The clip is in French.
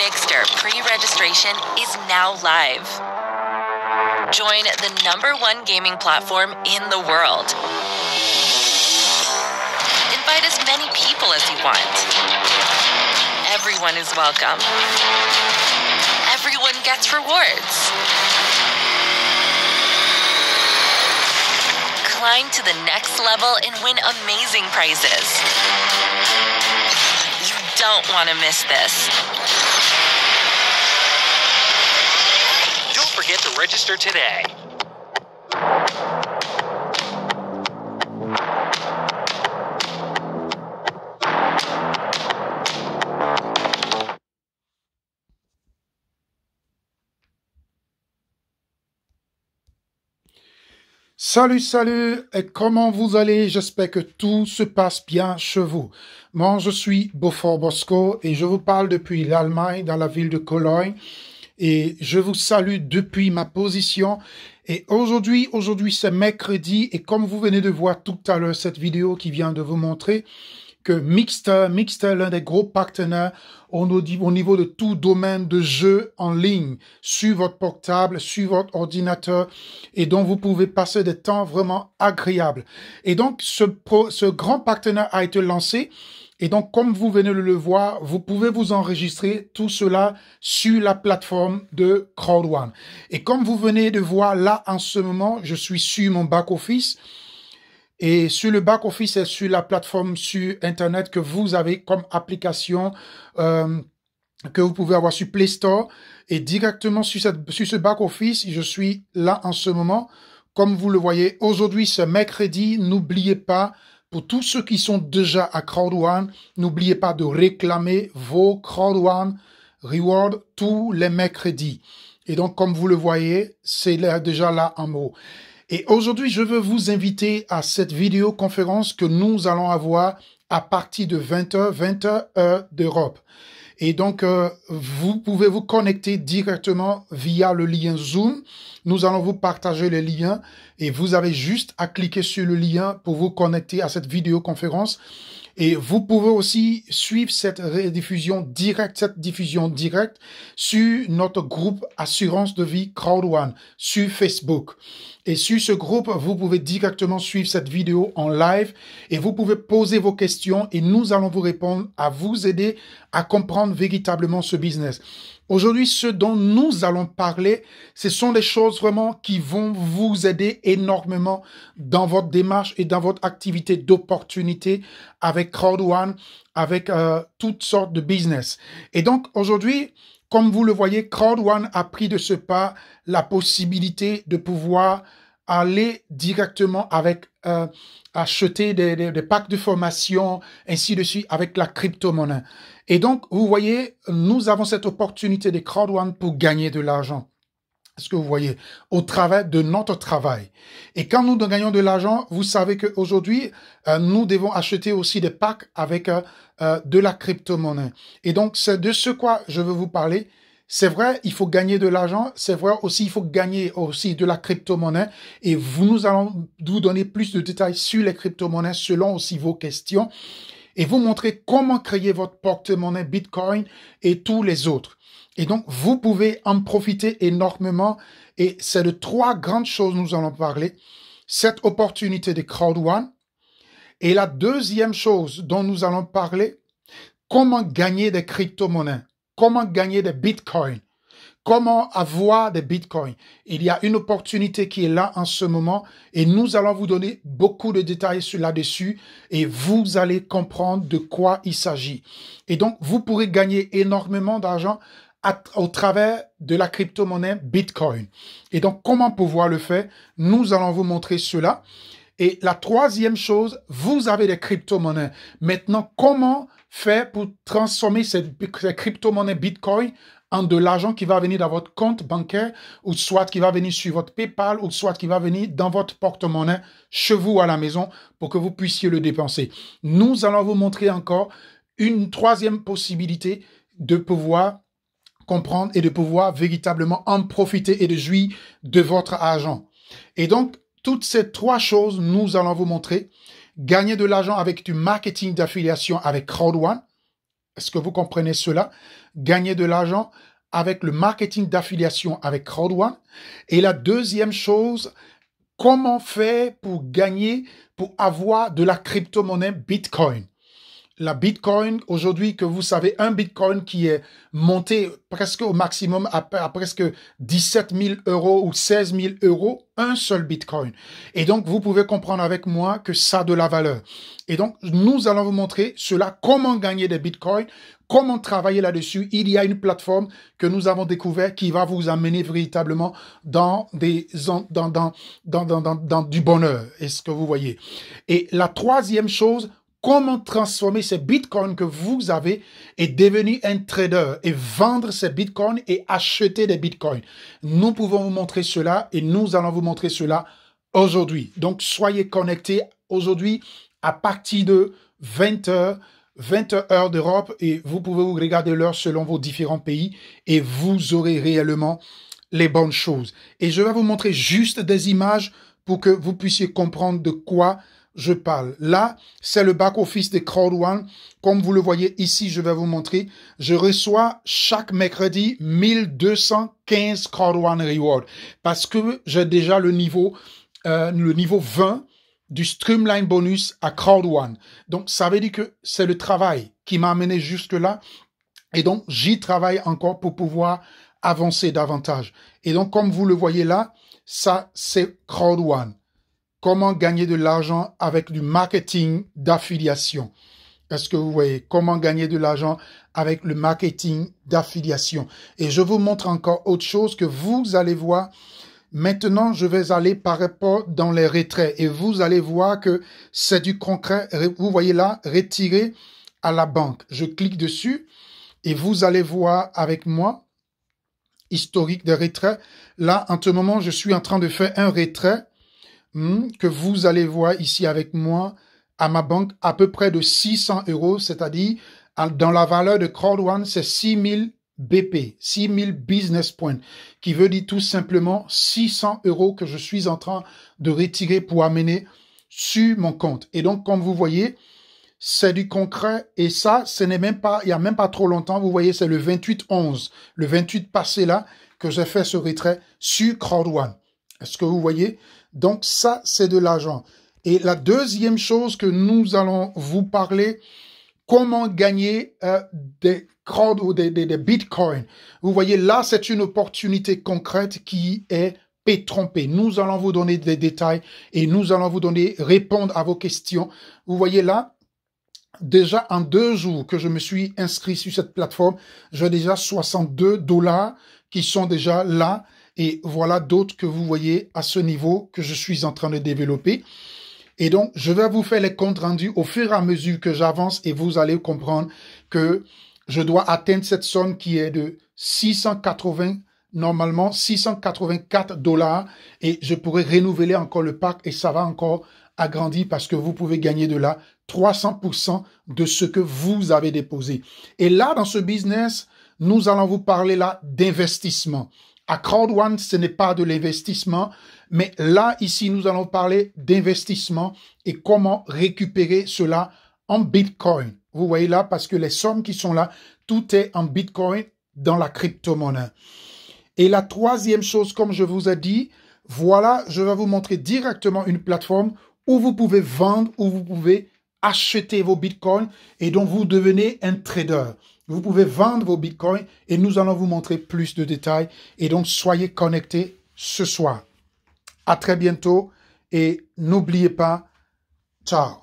Mixter pre-registration is now live. Join the #1 gaming platform in the world. Invite as many people as you want. Everyone is welcome. Everyone gets rewards. Climb to the next level and win amazing prizes. You don't want to miss this. Don't forget to register today. Salut, salut, et comment vous allez? J'espère que tout se passe bien chez vous. Moi, je suis Beaufort Bosco et je vous parle depuis l'Allemagne, dans la ville de Cologne. Et je vous salue depuis ma position. Et aujourd'hui, c'est mercredi. Et comme vous venez de voir tout à l'heure cette vidéo qui vient de vous montrer que Mixter, l'un des gros partenaires au niveau de tout domaine de jeux en ligne, sur votre portable, sur votre ordinateur, et dont vous pouvez passer des temps vraiment agréables. Et donc, ce grand partenaire a été lancé. Et donc, comme vous venez de le voir, vous pouvez vous enregistrer tout cela sur la plateforme de Crowd1. Et comme vous venez de voir là, en ce moment, je suis sur mon back-office. Et sur le back-office, c'est sur la plateforme sur Internet que vous avez comme application que vous pouvez avoir sur Play Store. Et directement sur ce back-office, je suis là en ce moment. Comme vous le voyez, aujourd'hui, c'est mercredi. N'oubliez pas, pour tous ceux qui sont déjà à Crowd1, n'oubliez pas de réclamer vos Crowd1 Rewards tous les mercredis. Et donc, comme vous le voyez, c'est déjà là en haut. Et aujourd'hui, je veux vous inviter à cette vidéoconférence que nous allons avoir à partir de 20h heure d'Europe. Et donc, vous pouvez vous connecter directement via le lien Zoom. Nous allons vous partager les liens et vous avez juste à cliquer sur le lien pour vous connecter à cette vidéoconférence. Et vous pouvez aussi suivre cette diffusion directe sur notre groupe Assurance de vie Crowd1 sur Facebook. Et sur ce groupe, vous pouvez directement suivre cette vidéo en live et vous pouvez poser vos questions et nous allons vous répondre, à vous aider à comprendre véritablement ce business. Aujourd'hui, ce dont nous allons parler, ce sont des choses vraiment qui vont vous aider énormément dans votre démarche et dans votre activité d'opportunité avec Crowd1, avec toutes sortes de business. Et donc, aujourd'hui, comme vous le voyez, Crowd1 a pris de ce pas la possibilité de pouvoir aller directement avec acheter des packs de formation, ainsi de suite, avec la crypto-monnaie. Et donc, vous voyez, nous avons cette opportunité de Crowd1 pour gagner de l'argent. Est-ce que vous voyez? Au travers de notre travail. Et quand nous gagnons de l'argent, vous savez qu'aujourd'hui, nous devons acheter aussi des packs avec de la crypto-monnaie. Et donc, c'est de ce quoi je veux vous parler. C'est vrai, il faut gagner de l'argent. C'est vrai aussi, il faut gagner aussi de la crypto-monnaie. Et nous allons vous donner plus de détails sur les crypto-monnaies selon aussi vos questions. Et vous montrer comment créer votre porte-monnaie Bitcoin et tous les autres. Et donc, vous pouvez en profiter énormément. Et c'est de 3 grandes choses nous allons parler. Cette opportunité de Crowd1. Et la deuxième chose dont nous allons parler, comment gagner des crypto-monnaies. Comment gagner des bitcoins? Comment avoir des bitcoins? Il y a une opportunité qui est là en ce moment et nous allons vous donner beaucoup de détails là-dessus et vous allez comprendre de quoi il s'agit. Et donc, vous pourrez gagner énormément d'argent au travers de la crypto-monnaie Bitcoin. Et donc, comment pouvoir le faire? Nous allons vous montrer cela. Et la troisième chose, vous avez des crypto-monnaies. Maintenant, comment faire pour transformer ces crypto-monnaies Bitcoin en de l'argent qui va venir dans votre compte bancaire, ou soit qui va venir sur votre PayPal, ou soit qui va venir dans votre porte-monnaie chez vous à la maison pour que vous puissiez le dépenser. Nous allons vous montrer encore une troisième possibilité de pouvoir comprendre et de pouvoir véritablement en profiter et de jouir de votre argent. Et donc, toutes ces 3 choses, nous allons vous montrer. Gagner de l'argent avec du marketing d'affiliation avec Crowd1, Est-ce que vous comprenez cela? Gagner de l'argent avec le marketing d'affiliation avec Crowd1. Et la deuxième chose, comment faire pour gagner, pour avoir de la crypto-monnaie Bitcoin? La Bitcoin, aujourd'hui, que vous savez, un Bitcoin qui est monté presque au maximum à presque 17 000 € ou 16 000 €, un seul Bitcoin. Et donc, vous pouvez comprendre avec moi que ça a de la valeur. Et donc, nous allons vous montrer cela, comment gagner des Bitcoins, comment travailler là-dessus. Il y a une plateforme que nous avons découverte qui va vous amener véritablement dans du bonheur. Est-ce que vous voyez? Et la troisième chose, comment transformer ces bitcoins que vous avez et devenir un trader et vendre ces bitcoins et acheter des bitcoins. Nous pouvons vous montrer cela et nous allons vous montrer cela aujourd'hui. Donc, soyez connectés aujourd'hui à partir de 20h d'Europe et vous pouvez vous regarder l'heure selon vos différents pays et vous aurez réellement les bonnes choses. Et je vais vous montrer juste des images pour que vous puissiez comprendre de quoi je parle. Là, c'est le back-office de Crowd1. Comme vous le voyez ici, je vais vous montrer. Je reçois chaque mercredi 1215 Crowd1 Rewards parce que j'ai déjà le niveau 20 du Streamline Bonus à Crowd1. Donc, ça veut dire que c'est le travail qui m'a amené jusque-là. Et donc, j'y travaille encore pour pouvoir avancer davantage. Et donc, comme vous le voyez là, ça, c'est Crowd1. Comment gagner de l'argent avec du marketing d'affiliation? Est-ce que vous voyez? Comment gagner de l'argent avec le marketing d'affiliation? Et je vous montre encore autre chose que vous allez voir. Maintenant, je vais aller par rapport dans les retraits et vous allez voir que c'est du concret. Vous voyez là, retirer à la banque. Je clique dessus et vous allez voir avec moi historique des retraits. Là, en ce moment, je suis en train de faire un retrait que vous allez voir ici avec moi à ma banque à peu près de 600 €, c'est-à-dire dans la valeur de Crowd1, c'est 6000 BP, 6000 business points, qui veut dire tout simplement 600 € que je suis en train de retirer pour amener sur mon compte. Et donc, comme vous voyez, c'est du concret et ça, ce n'est même pas, il n'y a même pas trop longtemps, vous voyez, c'est le 28/11, le 28 passé là, que j'ai fait ce retrait sur Crowd1. Est-ce que vous voyez? Donc, ça, c'est de l'argent. Et la deuxième chose que nous allons vous parler, comment gagner des crowd ou des bitcoins. Vous voyez, là, c'est une opportunité concrète qui est trompée. Nous allons vous donner des détails et nous allons vous répondre à vos questions. Vous voyez là, déjà en 2 jours que je me suis inscrit sur cette plateforme, j'ai déjà 62 $ qui sont déjà là. Et voilà d'autres que vous voyez à ce niveau que je suis en train de développer. Et donc, je vais vous faire les comptes rendus au fur et à mesure que j'avance et vous allez comprendre que je dois atteindre cette somme qui est de 684 $ et je pourrai renouveler encore le pack et ça va encore agrandir parce que vous pouvez gagner de là 300% de ce que vous avez déposé. Et là, dans ce business, nous allons vous parler là d'investissement. À Crowd1, ce n'est pas de l'investissement, mais là, ici, nous allons parler d'investissement et comment récupérer cela en Bitcoin. Vous voyez là, parce que les sommes qui sont là, tout est en Bitcoin dans la crypto-monnaie. Et la troisième chose, comme je vous ai dit, voilà, je vais vous montrer directement une plateforme où vous pouvez vendre, où vous pouvez acheter vos bitcoins et donc vous devenez un trader. Vous pouvez vendre vos bitcoins et nous allons vous montrer plus de détails. Et donc, soyez connectés ce soir. À très bientôt et n'oubliez pas, ciao.